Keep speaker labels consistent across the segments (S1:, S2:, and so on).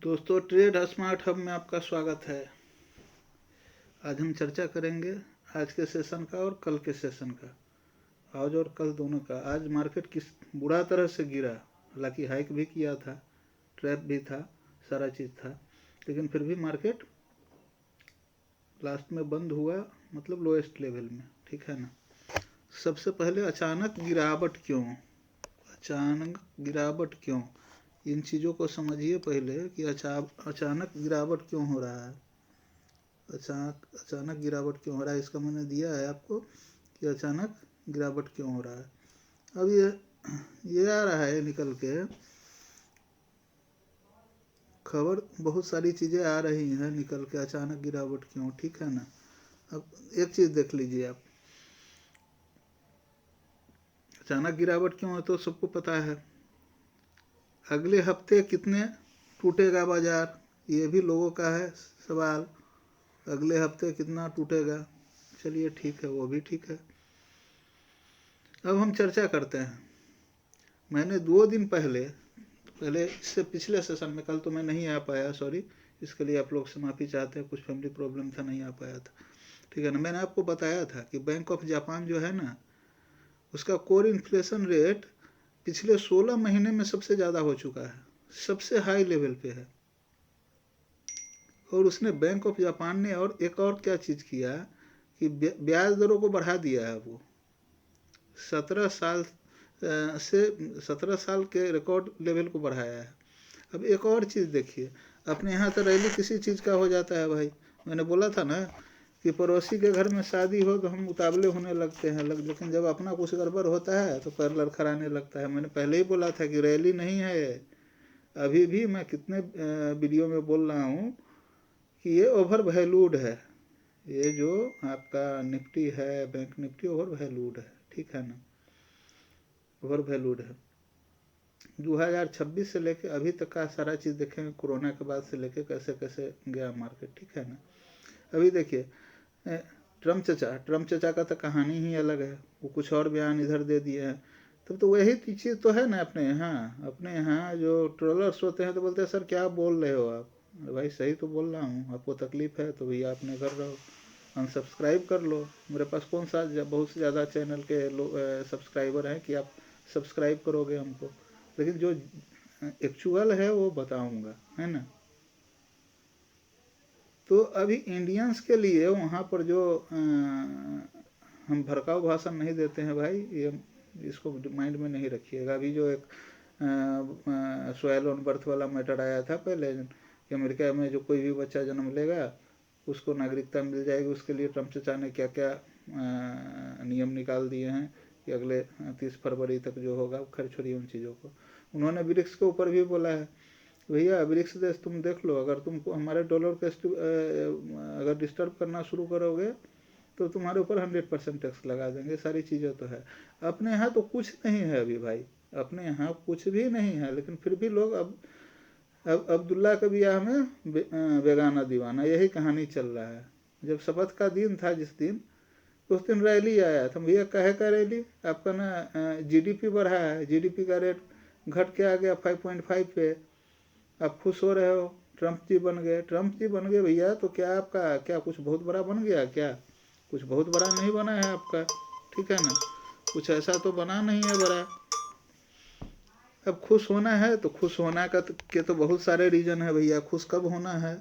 S1: दोस्तों, trade smart hub में आपका स्वागत है। आज हम चर्चा करेंगे आज के सेशन का और कल के सेशन का, आज और कल दोनों का। आज मार्केट किस बुरा तरह से गिरा, हालांकि हाइक भी किया था, ट्रैप भी था, सारा चीज़ था, लेकिन फिर भी मार्केट लास्ट में बंद हुआ, मतलब लोएस्ट लेवल में। ठीक है ना। सबसे पहले अचानक गिरावट क्यों, अचानक गिरावट क्यों, इन चीज़ों को समझिए पहले कि अचानक गिरावट क्यों हो रहा है। अचानक गिरावट क्यों हो रहा है, इसका मैंने दिया है आपको कि अचानक गिरावट क्यों हो रहा है। अब ये आ रहा है निकल के खबर, बहुत सारी चीज़ें आ रही हैं निकल के, अचानक गिरावट क्यों। ठीक है ना। अब एक चीज़ देख लीजिए आप, अचानक गिरावट क्यों है तो सबको पता है। अगले हफ्ते कितने टूटेगा बाजार, ये भी लोगों का है सवाल। अगले हफ्ते कितना टूटेगा, चलिए ठीक है, वो भी ठीक है। अब हम चर्चा करते हैं। मैंने 2 दिन पहले इससे पिछले सेशन में, कल तो मैं नहीं आ पाया, सॉरी, इसके लिए आप लोग से माफ़ी चाहते हैं, कुछ फैमिली प्रॉब्लम था, नहीं आ पाया था। ठीक है ना। मैंने आपको बताया था कि बैंक ऑफ जापान जो है ना, उसका कोर इन्फ्लेशन रेट पिछले 16 महीने में सबसे ज़्यादा हो चुका है, सबसे हाई लेवल पे है। और उसने, बैंक ऑफ जापान ने, और एक और क्या चीज़ किया कि ब्याज दरों को बढ़ा दिया है। वो 17 साल के रिकॉर्ड लेवल को बढ़ाया है। अब एक और चीज़ देखिए, अपने यहाँ तो रैली किसी चीज़ का हो जाता है भाई। मैंने बोला था ना कि पड़ोसी के घर में शादी हो तो हम उतावले होने लगते हैं, लेकिन जब अपना कुछ गड़बड़ होता है तो पैर लड़खड़ाने लगता है। मैंने पहले ही बोला था कि रैली नहीं है। अभी भी मैं कितने वीडियो में बोल रहा हूँ कि ये ओवर वैल्यूड है। ये जो आपका निफ्टी है, बैंक निफ्टी, ओवर वैल्यूड है। ठीक है ना, ओवर वैल्यूड है। 2026 से लेके अभी तक का सारा चीज़ देखेंगे, कोरोना के बाद से लेके कैसे कैसे गया मार्केट। ठीक है ना। अभी देखिए, ट्रम्प चचा का तो कहानी ही अलग है। वो कुछ और बयान इधर दे दिए हैं। तो वही चीज़ तो है ना अपने यहाँ जो ट्रोलर्स होते हैं तो बोलते हैं सर क्या बोल रहे हो आप। भाई सही तो बोल रहा हूँ, आपको तकलीफ है तो भैया अपने घर रहो, अनसब्सक्राइब कर लो। मेरे पास कौन सा बहुत से ज़्यादा चैनल के सब्सक्राइबर हैं कि आप सब्सक्राइब करोगे हमको, लेकिन जो एक्चुअल है वो बताऊंगा, है ना। तो अभी इंडियंस के लिए वहाँ पर जो हम भड़काऊ भाषण नहीं देते हैं भाई, ये इसको माइंड में नहीं रखिएगा। अभी जो एक सॉयल ऑन बर्थ वाला मैटर आया था पहले कि अमेरिका में जो कोई भी बच्चा जन्म लेगा उसको नागरिकता मिल जाएगी, उसके लिए ट्रम्प चचा ने क्या क्या नियम निकाल दिए हैं कि अगले 30 फरवरी तक जो होगा। खैर छोड़िए उन चीज़ों को। उन्होंने ब्रिक्स के ऊपर भी बोला है, भैया ब्रिक्स देश तुम देख लो, अगर तुमको हमारे डॉलर को अगर डिस्टर्ब करना शुरू करोगे तो तुम्हारे ऊपर 100% टैक्स लगा देंगे। सारी चीज़ें तो है। अपने यहाँ तो कुछ नहीं है अभी भाई, अपने यहाँ कुछ भी नहीं है, लेकिन फिर भी लोग अब अब्दुल्ला के ब्याह में बेगाना दीवाना, यही कहानी चल रहा है। जब शपथ का दिन था जिस दिन, उस दिन रैली आया था। भैया कहे का रैली, आपका ना जीडीपी बढ़ा है, जीडीपी का रेट घट के आ गया 5.5 पे, आप खुश हो रहे हो। ट्रम्प जी बन गए, ट्रम्प जी बन गए भैया, तो क्या आपका क्या कुछ बहुत बड़ा बन गया क्या? कुछ बहुत बड़ा नहीं बना है आपका। ठीक है ना, कुछ ऐसा तो बना नहीं है बड़ा। अब खुश होना है तो खुश होना के तो बहुत सारे रीजन है भैया। खुश कब होना है,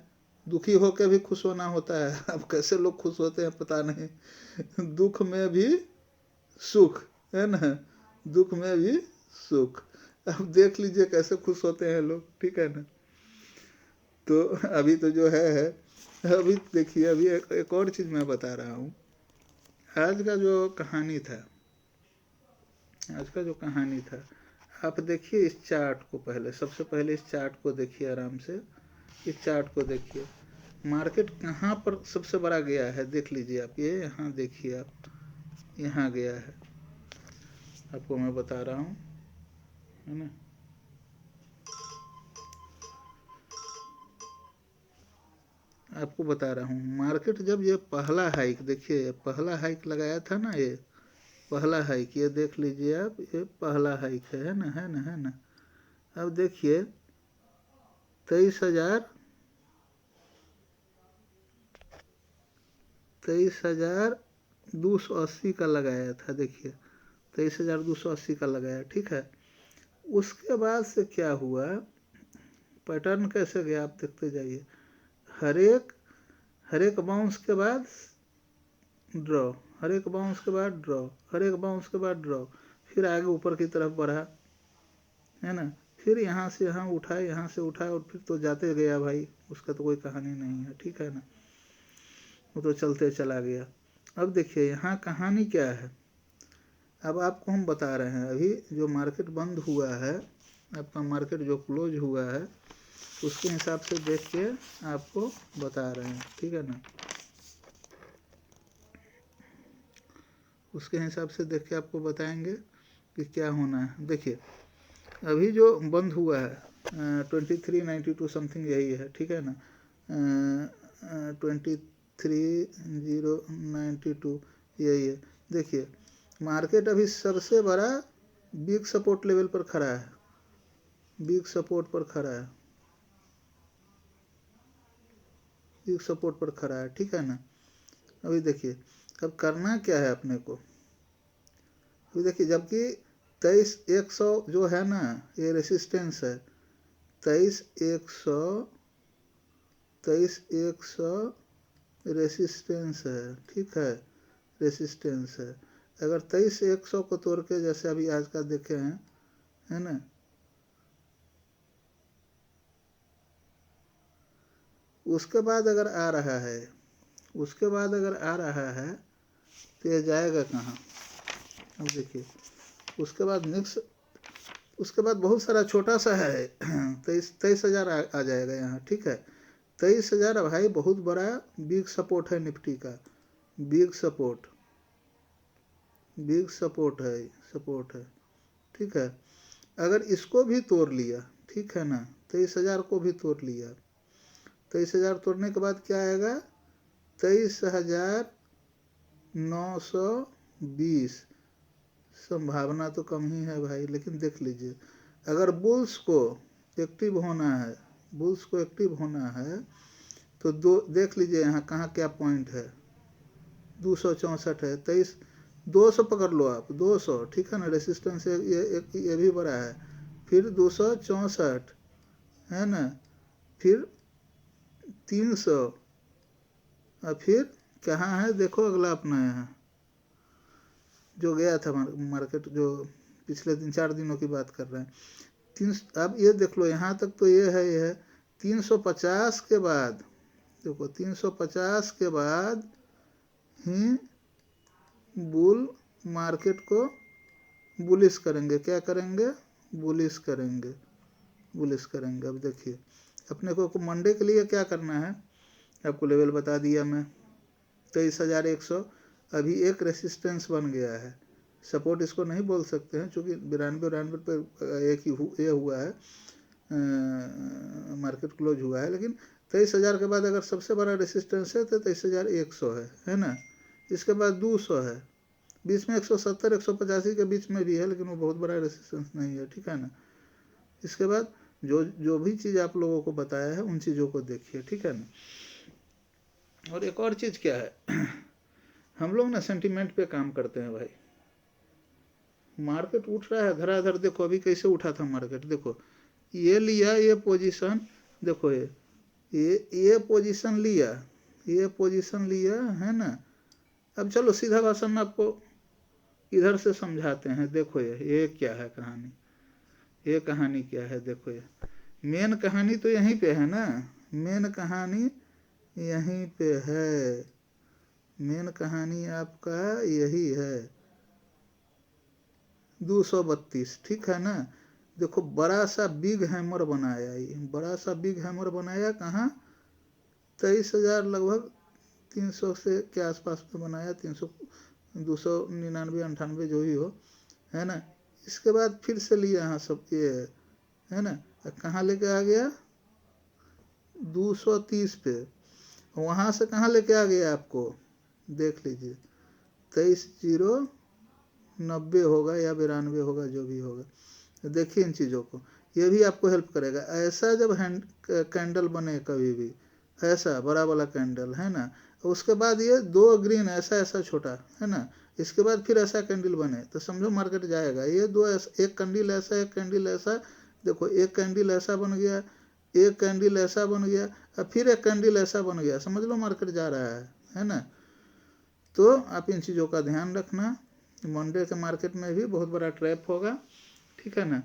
S1: दुखी होकर भी खुश होना होता है। अब कैसे लोग खुश होते हैं पता नहीं। दुख में भी सुख है ना, दुख में भी सुख। अब देख लीजिए कैसे खुश होते हैं लोग। ठीक है ना। तो अभी तो जो है अभी देखिए, अभी एक और चीज़ मैं बता रहा हूँ। आज का जो कहानी था, आप देखिए इस चार्ट को। पहले सबसे पहले इस चार्ट को देखिए आराम से। इस चार्ट को देखिए, मार्केट कहाँ पर सबसे बड़ा गया है देख लीजिए आप। ये यहाँ देखिए आप, यहाँ गया है, आपको मैं बता रहा हूँ, है ना। आपको बता रहा हूँ, मार्केट जब ये पहला हाइक, देखिए पहला हाइक लगाया था ना, ये पहला हाइक, ये देख लीजिए आप, ये पहला हाइक है ना, है ना। अब देखिए 23,280 का लगाया था। देखिए 23,280 का लगाया, ठीक है। उसके बाद से क्या हुआ, पैटर्न कैसे गया आप देखते जाइए। हर एक बाउंस के बाद ड्रॉ, हर एक बाउंस के बाद ड्रॉ, हर एक बाउंस के बाद ड्रॉ, फिर आगे ऊपर की तरफ बढ़ा, है ना। फिर यहाँ से यहाँ उठाए, यहाँ से उठाए, और फिर तो जाते गया भाई, उसका तो कोई कहानी नहीं है, ठीक है ना। वो तो चलते चला गया। अब देखिए यहाँ कहानी क्या है, अब आपको हम बता रहे हैं। अभी जो मार्केट बंद हुआ है, आपका मार्केट जो क्लोज हुआ है, उसके हिसाब से देख के आपको बता रहे हैं, ठीक है ना। उसके हिसाब से देख के आपको बताएंगे कि क्या होना है। देखिए अभी जो बंद हुआ है 2392 समथिंग यही है, ठीक है ना। 23,092 यही है। देखिए मार्केट अभी सबसे बड़ा बिग सपोर्ट लेवल पर खड़ा है, बिग सपोर्ट पर खड़ा है, बिग सपोर्ट पर खड़ा है, ठीक है ना। अभी देखिए अब करना क्या है अपने को। अभी देखिए जबकि 23,100 जो है ना, ये रेसिस्टेंस है। 23,100 रेसिस्टेंस है, ठीक है, रेसिस्टेंस है। अगर 23,100 को तोड़ के जैसे अभी आज का देखे हैं, है ना, उसके बाद अगर आ रहा है, उसके बाद अगर आ रहा है तो ये जाएगा कहाँ। अब देखिए उसके बाद नेक्स्ट, उसके बाद बहुत सारा छोटा सा है 23,000 आ जाएगा यहाँ, ठीक है। 23,000 भाई बहुत बड़ा बिग सपोर्ट है निफ्टी का, बिग सपोर्ट, बिग सपोर्ट है, सपोर्ट है, ठीक है। अगर इसको भी तोड़ लिया, ठीक है ना, 23,000 को भी तोड़ लिया, 23,000 तोड़ने के बाद क्या आएगा, 23,920। संभावना तो कम ही है भाई, लेकिन देख लीजिए अगर बुल्स को एक्टिव होना है, बुल्स को एक्टिव होना है तो देख लीजिए यहाँ कहाँ क्या पॉइंट है, 264 है। 200 पकड़ लो आप, 200, ठीक है ना। रेसिस्टेंस ये भी बड़ा है। फिर 264 है ना, फिर 300, और फिर कहाँ है देखो अगला अपना यहाँ जो गया था मार्केट, जो पिछले 3-4 दिनों की बात कर रहे हैं। अब ये देख लो यहाँ तक तो ये है 350 के बाद, देखो 350 के बाद ही बुल मार्केट को बुलिश करेंगे। क्या करेंगे, बुलिश करेंगे, बुलिश करेंगे। अब देखिए अपने को मंडे के लिए क्या करना है, आपको लेवल बता दिया मैं, 23,100 अभी एक रेसिस्टेंस बन गया है। सपोर्ट इसको नहीं बोल सकते हैं क्योंकि 92 पर एक ही ये हुआ है, मार्केट क्लोज हुआ है। लेकिन 23,000 के बाद अगर सबसे बड़ा रेसिस्टेंस है तो 23,100 है ना। इसके बाद 200 है, बीच में 170 185 के बीच में भी है, लेकिन वो बहुत बड़ा रेसिस्टेंस नहीं है, ठीक है ना। इसके बाद जो भी चीज़ आप लोगों को बताया है उन चीज़ों को देखिए, ठीक है ना। और एक और चीज़ क्या है हम लोग ना सेंटीमेंट पे काम करते हैं भाई। मार्केट उठ रहा है धड़ाधड़, देखो अभी कैसे उठा था मार्केट, देखो ये लिया, ये पोजीशन, देखो ये पोजीशन लिया, ये पोजीशन लिया, है ना। अब चलो सीधा भाषण में आपको इधर से समझाते हैं। देखो ये क्या है कहानी, ये कहानी क्या है, देखो ये मेन कहानी तो यहीं पे है ना, मेन कहानी यहीं पे है, मेन कहानी आपका यही है 232, ठीक है ना। देखो बड़ा सा बिग हैमर बनाया, ये बड़ा सा बिग हैमर बनाया कहाँ, 23,000 लगभग 300 से के आसपास में बनाया, 300 299 98 जो भी हो, है ना। इसके बाद फिर से लिया यहाँ सब ये, है ना, कहाँ लेके आ गया 230 पे, वहाँ से कहाँ लेके आ गया आपको देख लीजिए 23,090 होगा या 92 होगा, जो भी होगा। देखिए इन चीज़ों को, ये भी आपको हेल्प करेगा। ऐसा जब हैंड कैंडल बने कभी भी, ऐसा बड़ा वाला कैंडल है ना, उसके बाद ये 2 ग्रीन ऐसा ऐसा छोटा है ना, इसके बाद फिर ऐसा कैंडल बने तो समझो मार्केट जाएगा। ये दो एक कैंडल ऐसा, एक कैंडल ऐसा, देखो एक कैंडल ऐसा बन गया, एक कैंडल ऐसा बन गया, अब फिर एक कैंडल ऐसा बन गया, समझ लो मार्केट जा रहा है ना। तो आप इन चीज़ों का ध्यान रखना। मंडे के मार्केट में भी बहुत बड़ा ट्रैप होगा, ठीक है ना,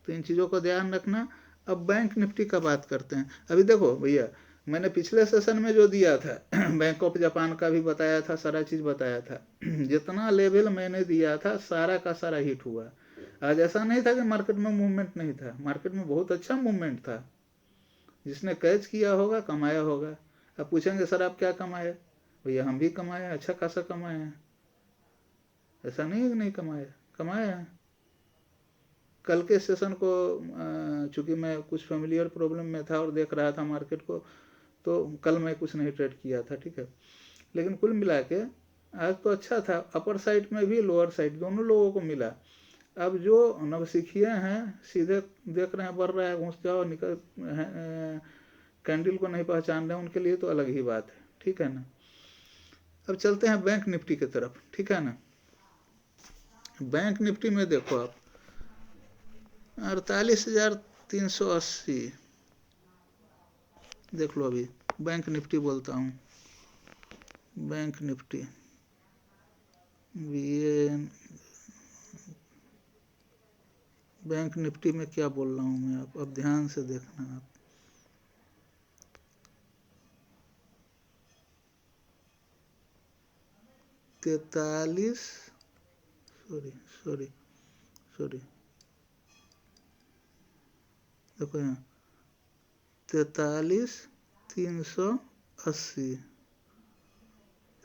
S1: तो इन चीज़ों का ध्यान रखना। अब बैंक निफ्टी का बात करते हैं। अभी देखो भैया, मैंने पिछले सेशन में जो दिया था बैंक ऑफ जापान का भी बताया था, सारा चीज़ बताया था। जितना लेवल मैंने दिया था सारा का सारा हिट हुआ। आज ऐसा नहीं था कि मार्केट में मूवमेंट नहीं था, मार्केट में बहुत अच्छा मूवमेंट था। जिसने कैच किया होगा कमाया होगा। अब पूछेंगे सर आप क्या कमाए, भैया हम भी कमाए, अच्छा खासा कमाए हैं, ऐसा नहीं है कि नहीं कमाए, कमाए हैं। कल के सेशन को चूंकि मैं कुछ फेमिलियर प्रॉब्लम में था और देख रहा था मार्केट को, तो कल मैं कुछ नहीं ट्रेड किया था, ठीक है। लेकिन कुल मिला के आज तो अच्छा था, अपर साइड में भी लोअर साइड दोनों लोगों को मिला। अब जो नवसिखिए हैं सीधे देख रहे हैं बढ़ रहा है, घुस जाओ निकल, कैंडल को नहीं पहचान रहे हैं, उनके लिए तो अलग ही बात है, ठीक है ना। अब चलते हैं बैंक निफ्टी की तरफ, ठीक है ना। बैंक निफ्टी में देखो आप 48,380 देख लो। अभी बैंक निफ्टी बोलता हूँ, बैंक निफ्टी बैंक निफ्टी में क्या बोल रहा हूँ मैं, आप अब ध्यान से देखना आप। तैतालीस सॉरी देखो यहाँ 43,380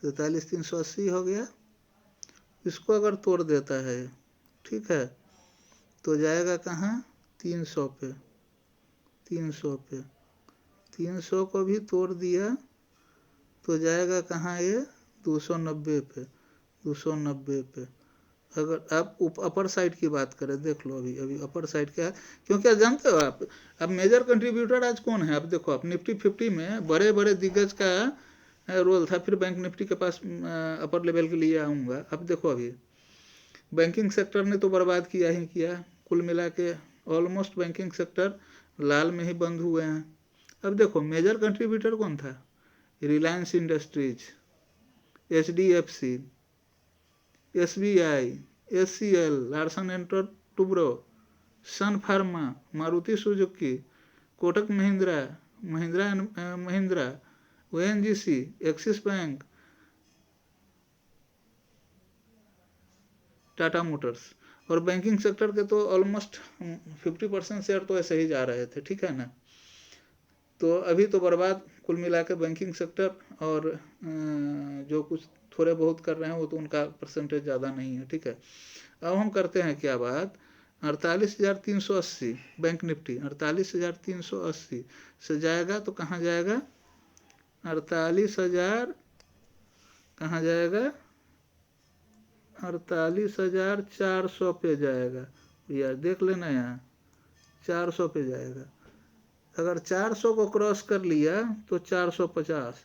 S1: 43,380 हो गया। इसको अगर तोड़ देता है, ठीक है, तो जाएगा कहाँ 300 पे, 300 पे, 300 को भी तोड़ दिया तो जाएगा कहाँ ये 290 पे, 290 पे। अगर आप अपर साइड की बात करें, देख लो अभी अपर साइड क्या है, क्योंकि आप जानते हो आप अब मेजर कंट्रीब्यूटर आज कौन है। आप देखो आप निफ्टी 50 में बड़े बड़े दिग्गज का रोल था, फिर बैंक निफ्टी के पास अपर लेवल के लिए आऊँगा। अब देखो अभी बैंकिंग सेक्टर ने तो बर्बाद किया ही किया, कुल मिला के ऑलमोस्ट बैंकिंग सेक्टर लाल में ही बंद हुए हैं। अब देखो मेजर कंट्रीब्यूटर कौन था, Reliance Industries, HDFC, SBI, HCL, Larsen and Toubro, Sun Pharma, Maruti Suzuki, Kotak Mahindra, Mahindra and Mahindra, ONGC, Axis Bank, Tata Motors. और बैंकिंग सेक्टर के तो ऑलमोस्ट 50% शेयर तो ऐसे ही जा रहे थे, ठीक है ना। तो अभी तो बर्बाद कुल मिला के बैंकिंग सेक्टर, और जो कुछ थोड़े बहुत कर रहे हैं वो तो उनका परसेंटेज ज़्यादा नहीं है, ठीक है। अब हम करते हैं क्या बात, 48,380 बैंक निफ्टी 48,380 से जाएगा तो कहाँ जाएगा, 48,000 कहाँ जाएगा, 48,400 पे जाएगा। यार देख लेना यहाँ 400 पे जाएगा। अगर 400 को क्रॉस कर लिया तो 450,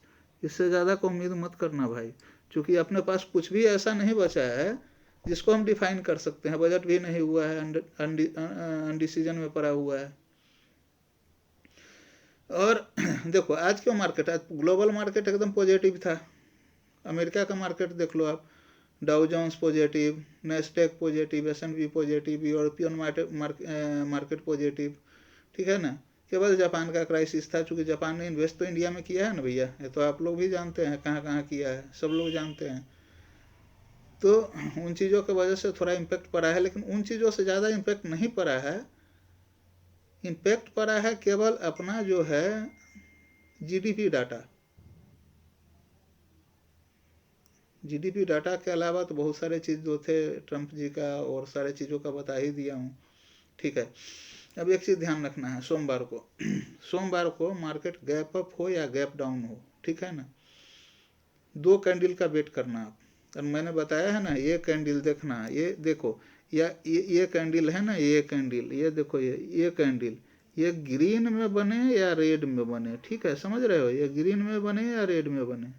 S1: इससे ज़्यादा को उम्मीद मत करना भाई, क्योंकि अपने पास कुछ भी ऐसा नहीं बचा है जिसको हम डिफाइन कर सकते हैं। बजट भी नहीं हुआ है, अनडिसीजन में पड़ा हुआ है। और देखो आज क्यों मार्केट, आज ग्लोबल मार्केट एकदम पॉजिटिव था। अमेरिका का मार्केट देख लो आप, Dow Jones positive, Nasdaq positive, S&P positive, European market positive, ठीक है ना। केवल जापान का क्राइसिस था, चूंकि जापान ने इन्वेस्ट तो इंडिया में किया है ना भैया, ये तो आप लोग भी जानते हैं कहाँ कहाँ किया है, सब लोग जानते हैं। तो उन चीज़ों की वजह से थोड़ा इम्पैक्ट पड़ा है, लेकिन उन चीज़ों से ज़्यादा इम्पैक्ट नहीं पड़ा है। इम्पैक्ट पड़ा है केवल अपना जो है GDP डाटा। GDP डाटा के अलावा तो बहुत सारे चीज़ जो थे ट्रंप जी का और सारे चीज़ों का बता ही दिया हूँ, ठीक है। अब एक चीज़ ध्यान रखना है, सोमवार को सोमवार को मार्केट गैप अप हो या गैप डाउन हो, ठीक है ना, 2 कैंडल का वेट करना आप। और मैंने बताया है ना, ये कैंडल देखना, ये देखो या ये कैंडल है ना, ये कैंडल, ये देखो ये कैंडल, ये ग्रीन में बने या रेड में बने, ठीक है, समझ रहे हो, ये ग्रीन में बने या रेड में बने,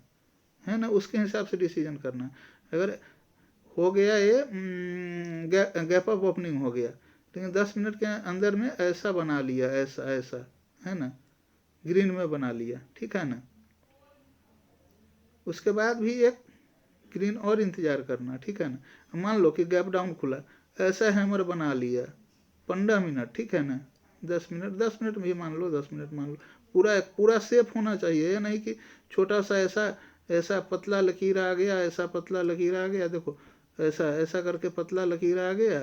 S1: है ना, उसके हिसाब से डिसीजन करना। अगर हो गया ये गैप अप ओपनिंग हो गया, लेकिन 10 मिनट के अंदर में ऐसा बना लिया, ऐसा ऐसा, है ना, ग्रीन में बना लिया, ठीक है ना, उसके बाद भी एक ग्रीन और इंतजार करना, ठीक है ना। मान लो कि गैप डाउन खुला, ऐसा हैमर बना लिया 15 मिनट, ठीक है ना, 10 मिनट, 10 मिनट भी मान लो, 10 मिनट मान लो, पूरा पूरा सेफ होना चाहिए, ये नहीं कि छोटा सा ऐसा ऐसा पतला लकीर आ गया, ऐसा पतला लकीर आ गया, देखो ऐसा ऐसा करके पतला लकीर आ गया,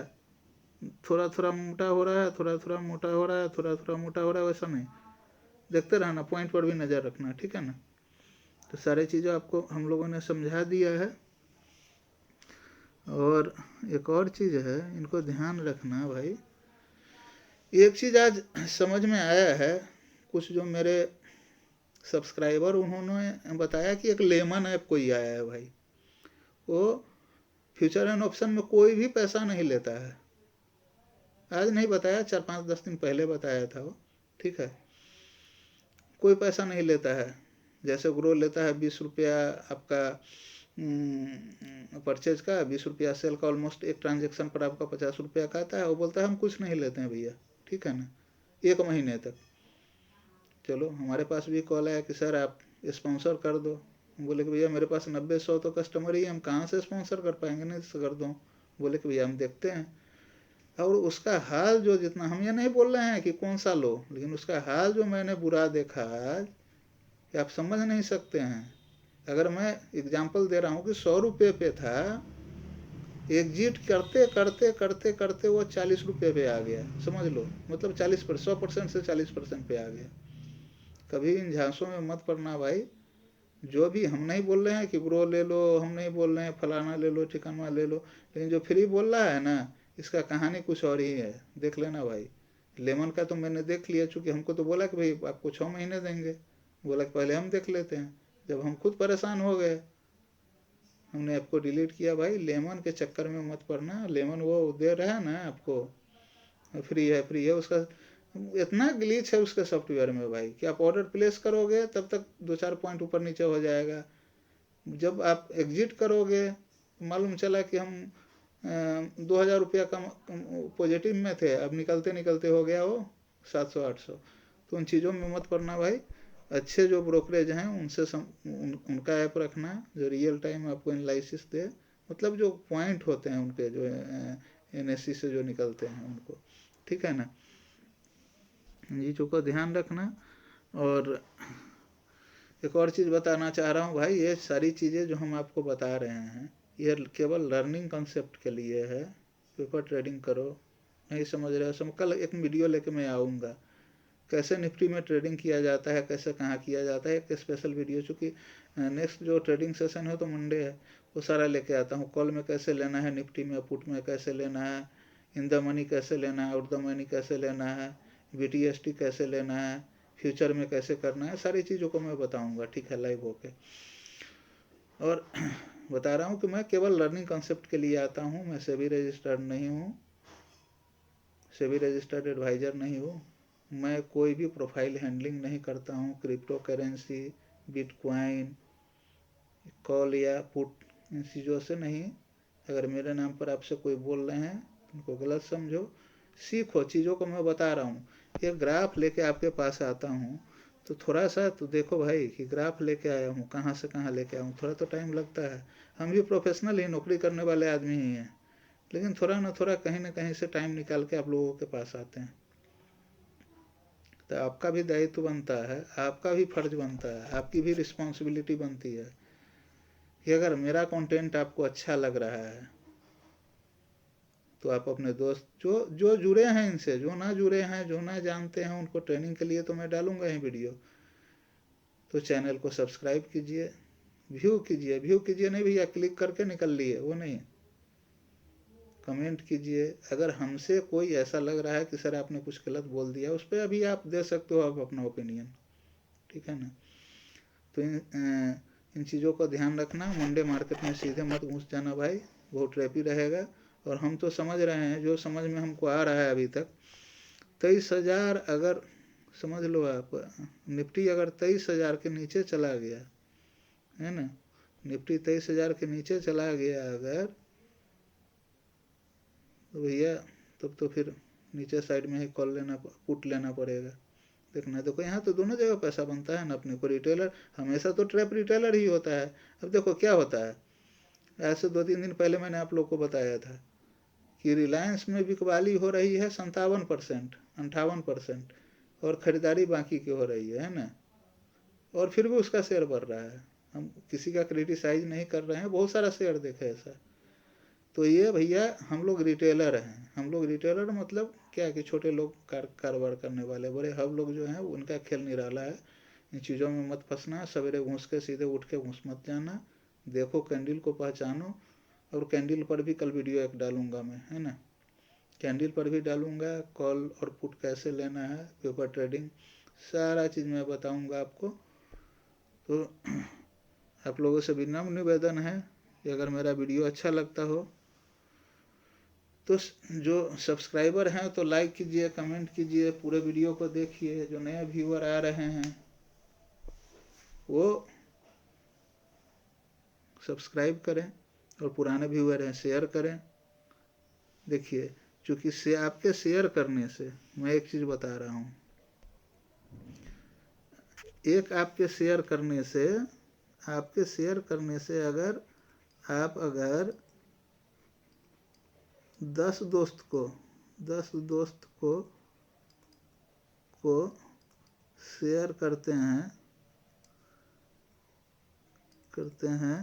S1: थोड़ा थोड़ा मोटा हो रहा है, थोड़ा थोड़ा मोटा हो रहा है, थोड़ा थोड़ा मोटा हो रहा है, वैसा नहीं, देखते रहना, पॉइंट पर भी नज़र रखना, ठीक है ना। तो सारी चीज़ें आपको हम लोगों ने समझा दिया है। और एक और चीज़ है, इनको ध्यान रखना भाई, एक चीज़ आज समझ में आया है, कुछ जो मेरे सब्सक्राइबर उन्होंने बताया कि एक लेमन ऐप कोई आया है भाई, वो फ्यूचर एंड ऑप्शन में कोई भी पैसा नहीं लेता है। आज नहीं बताया, 4-5-10 दिन पहले बताया था वो, ठीक है, कोई पैसा नहीं लेता है। जैसे ग्रो लेता है 20 रुपया आपका परचेज का, 20 रुपया सेल का, ऑलमोस्ट एक ट्रांजेक्शन पर आपका 50 रुपया का आता है। वो बोलता है हम कुछ नहीं लेते हैं भैया, ठीक है ना, 1 महीने तक। चलो हमारे पास भी कॉल आया कि सर आप स्पॉन्सर कर दो। बोले कि भैया मेरे पास 90-100 तो कस्टमर ही, हम कहाँ से स्पॉन्सर कर पाएंगे, नहीं तो कर दो। बोले कि भैया हम देखते हैं। और उसका हाल जो, जितना हम ये नहीं बोल रहे हैं कि कौन सा लो, लेकिन उसका हाल जो मैंने बुरा देखा आज, कि आप समझ नहीं सकते हैं। अगर मैं एग्जांपल दे रहा हूँ कि 100 रुपये पे था, एग्जिट करते करते करते करते वो 40 रुपये पे आ गया, समझ लो, मतलब 100% से 40% पे आ गया। कभी इन झांसों में मत पड़ना भाई। जो भी, हम नहीं बोल रहे हैं कि ग्रो ले लो, हम नहीं बोल रहे हैं फलाना ले लो, ठिकाना ले लो, लेकिन जो फ्री बोल रहा है ना, इसका कहानी कुछ और ही है, देख लेना भाई। लेमन का तो मैंने देख लिया, चूंकि हमको तो बोला कि भाई आपको 6 महीने देंगे, बोला कि पहले हम देख लेते हैं। जब हम खुद परेशान हो गए, हमने आपको डिलीट किया। भाई लेमन के चक्कर में मत पड़ना। लेमन वो दे रहा है ना आपको, फ्री है, फ्री है, उसका इतना ग्लिच है उसके सॉफ्टवेयर में भाई कि आप ऑर्डर प्लेस करोगे तब तक 2-4 पॉइंट ऊपर नीचे हो जाएगा। जब आप एग्जिट करोगे, मालूम चला कि हम 2000 रुपया कम पॉजिटिव में थे, अब निकलते निकलते हो गया वो 700-800। तो उन चीज़ों में मत पड़ना भाई। अच्छे जो ब्रोकरेज हैं उनसे उनका ऐप रखना, जो रियल टाइम आपको एनालिसिस दे, मतलब जो पॉइंट होते हैं उनके, जो NSE से जो निकलते हैं उनको, ठीक है ना। चीज़ों का ध्यान रखना। और एक और चीज़ बताना चाह रहा हूँ भाई, ये सारी चीज़ें जो हम आपको बता रहे हैं, ये केवल लर्निंग कंसेप्ट के लिए है। पेपर ट्रेडिंग करो, नहीं समझ रहे हो, कल एक वीडियो लेके मैं आऊँगा, कैसे निफ्टी में ट्रेडिंग किया जाता है, कैसे कहाँ किया जाता है, एक स्पेशल वीडियो। चूँकि नेक्स्ट जो ट्रेडिंग सेशन है तो मंडे है, वो सारा लेके आता हूँ। कॉल में कैसे लेना है, निफ्टी में पुट में कैसे लेना है, इन द मनी कैसे लेना है, आउट द मनी कैसे लेना है, BTST कैसे लेना है, फ्यूचर में कैसे करना है, सारी चीज़ों को मैं बताऊँगा, ठीक है, लाइव होके। और बता रहा हूँ कि मैं केवल लर्निंग कंसेप्ट के लिए आता हूँ। मैं सेबी रजिस्टर्ड नहीं हूँ, सेबी रजिस्टर्ड एडवाइज़र नहीं हूँ। मैं कोई भी प्रोफाइल हैंडलिंग नहीं करता हूँ। क्रिप्टो करेंसी, बिटकॉइन, कॉल या पुट, इन चीज़ों से नहीं। अगर मेरे नाम पर आपसे कोई बोल रहे हैं तो उनको गलत समझो, सीखो चीज़ों को। मैं बता रहा हूँ, ये ग्राफ लेके आपके पास आता हूँ तो थोड़ा सा तो देखो भाई कि ग्राफ लेके आया हूँ, कहाँ से कहाँ लेके आया हूँ, थोड़ा तो टाइम लगता है। हम भी प्रोफेशनल ही, नौकरी करने वाले आदमी ही हैं, लेकिन थोड़ा ना थोड़ा कहीं ना कहीं से टाइम निकाल के आप लोगों के पास आते हैं। तो आपका भी दायित्व बनता है, आपका भी फर्ज बनता है, आपकी भी रिस्पॉन्सिबिलिटी बनती है कि अगर मेरा कंटेंट आपको अच्छा लग रहा है तो आप अपने दोस्त जो जो जुड़े हैं इनसे, जो ना जुड़े हैं, जो ना जानते हैं, उनको ट्रेनिंग के लिए तो मैं डालूंगा ही वीडियो। तो चैनल को सब्सक्राइब कीजिए, व्यू कीजिए, व्यू कीजिए नहीं भैया क्लिक करके निकल लिए, वो नहीं, कमेंट कीजिए। अगर हमसे कोई ऐसा लग रहा है कि सर आपने कुछ गलत बोल दिया, उस पर अभी आप दे सकते हो आप अपना ओपिनियन, ठीक है ना। तो इन चीज़ों का ध्यान रखना। मंडे मार्केट में सीधे मत घुस जाना भाई, बहुत ट्रैपी रहेगा। और हम तो समझ रहे हैं, जो समझ में हमको आ रहा है अभी तक, 23,000 अगर समझ लो आप, निफ्टी अगर 23,000 के नीचे चला गया है ना, निफ्टी 23,000 के नीचे चला गया अगर, तो भैया तब तो फिर नीचे साइड में ही कॉल लेना, पुट लेना पड़ेगा। देखना, देखो यहाँ तो दोनों जगह पैसा बनता है ना अपने को। रिटेलर हमेशा तो ट्रैप रिटेलर ही होता है। अब देखो क्या होता है, ऐसे 2-3 दिन पहले मैंने आप लोग को बताया था कि रिलायंस में बिकवाली हो रही है 57%, 58%, और ख़रीदारी बाकी की हो रही है ना, और फिर भी उसका शेयर बढ़ रहा है। हम किसी का क्रिटिसाइज नहीं कर रहे हैं, बहुत सारा शेयर देखे ऐसा। तो ये भैया हम लोग रिटेलर हैं। हम लोग रिटेलर मतलब क्या कि छोटे लोग कारोबार करने वाले, बड़े हम लोग जो हैं उनका खेल निराला है। इन चीज़ों में मत फंसना, सवेरे घूस के सीधे उठ के घूस मत जाना। देखो कैंडल को पहचानो, और कैंडल पर भी कल वीडियो एक डालूंगा मैं, है ना, कैंडल पर भी डालूंगा, कॉल और पुट कैसे लेना है, पेपर ट्रेडिंग, सारा चीज़ मैं बताऊंगा आपको। तो आप लोगों से विनम्र निवेदन है कि अगर मेरा वीडियो अच्छा लगता हो तो जो सब्सक्राइबर हैं तो लाइक कीजिए, कमेंट कीजिए, पूरे वीडियो को देखिए। जो नए व्यूअर आ रहे हैं वो सब्सक्राइब करें, और पुराने व्यूअर हैं शेयर करें। देखिए, चूँकि से आपके शेयर करने से, मैं एक चीज़ बता रहा हूँ, एक आपके शेयर करने से, आपके शेयर करने से अगर आप 10 दोस्त को शेयर करते हैं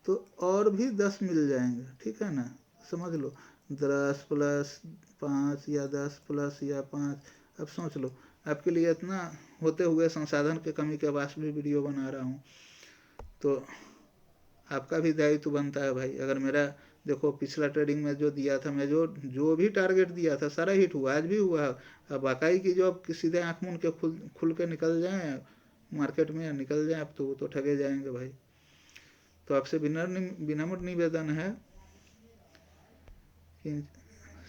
S1: तो और भी 10 मिल जाएंगे, ठीक है ना। समझ लो 10 प्लस 5 या 10 प्लस या 5। अब सोच लो, आपके लिए इतना होते हुए संसाधन के कमी के बाद भी वीडियो बना रहा हूँ, तो आपका भी दायित्व बनता है भाई। अगर मेरा देखो पिछला ट्रेडिंग में जो दिया था, मैं जो भी टारगेट दिया था सारा हिट हुआ, आज भी हुआ। अब बाकाई की जो अब सीधे आँख मूंद के खुल के निकल जाएँ मार्केट में, निकल जाएँ अब तो वो तो ठगे जाएंगे भाई। तो आपसे विनम्र निवेदन है कि इन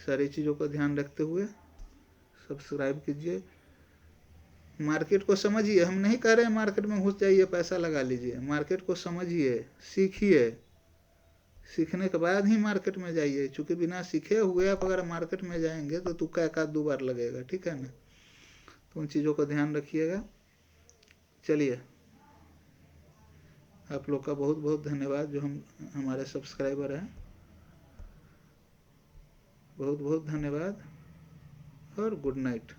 S1: सारी चीज़ों का ध्यान रखते हुए सब्सक्राइब कीजिए। मार्केट को समझिए, हम नहीं कह रहे हैं मार्केट में घुस जाइए पैसा लगा लीजिए। मार्केट को समझिए, सीखिए, सीखने के बाद ही मार्केट में जाइए। चूँकि बिना सीखे हुए आप अगर मार्केट में जाएंगे तो तुक्का एक आध 2 बार लगेगा, ठीक है ना। तो उन चीज़ों का ध्यान रखिएगा। चलिए, आप लोग का बहुत बहुत धन्यवाद जो हमारे सब्सक्राइबर हैं, बहुत बहुत धन्यवाद, और गुड नाइट।